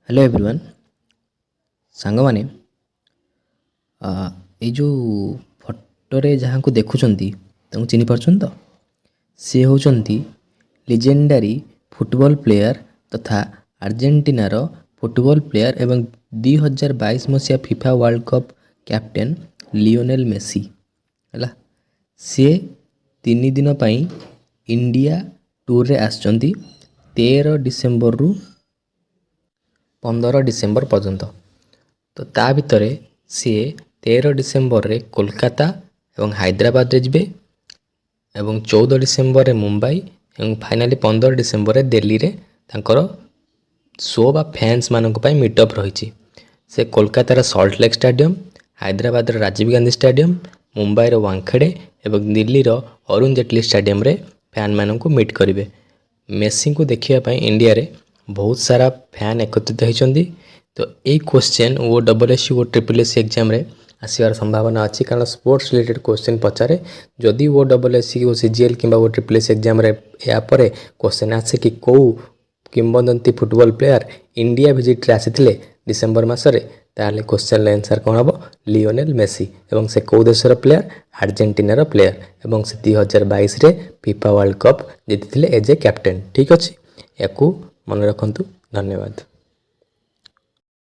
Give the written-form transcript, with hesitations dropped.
Hello everyone सांग माने ये जो फोटोरे जहाँ को देखुंट चिन्ह पार्छन तो सी होती लिजेंडारी फुटबॉल प्लेयर तथा आर्जेंटीनार फुटबॉल प्लेयर एवं 2022 मसीहा FIFA World Cup captain Lionel Messi है सी 3 दिन पाई इंडिया टूर रे आसचंती 13 डिसेम्बर रु 15 डिसेम्बर पर्यंत तो ता भितर सी 13 डिसेम्बर रे कोलकाता एवं हैदराबाद रे जिबे एवं 14 डिसेम्बर रे मुंबई एवं फाइनाली 15 डिसेम्बर रे दिल्ली रे तांकर शो बा फैंस मानक पई मीटअप रही से कोलकातार Salt Lake stadium Hyderabad Rajiv Gandhi stadium Mumbai रो वानखेड़े एवं दिल्ली रो अरुण जेटली स्टेडियम रे फैन मानक मीट करेंगे। मेसी को देखा इंडिया रे बहुत सारा फैन एकत्रित होती तो यही क्वेश्चन वो WSC वो SSC एग्जाम रे आसबार संभावना अच्छी कारण स्पोर्ट्स रिलेटेड क्वेश्चन पचारे जदि वो WSC वो CGL कि वो SSC एग्जाम रे या पर क्वेश्चन आसे कि कौ किंबदंती फुटबॉल प्लेयर इंडिया विजिट रे आसीथिले डिसेम्बर मासरे ताले क्वेश्चन आंसर कौन हम लियोनेल मेसी एवं से कौ देशर प्लेयर आर्जेंटीनार प्लेयर एवं से 2022 रे फीफा वर्ल्ड कप जीति एज ए कैप्टेन। ठीक अच्छे या मन रखु। धन्यवाद।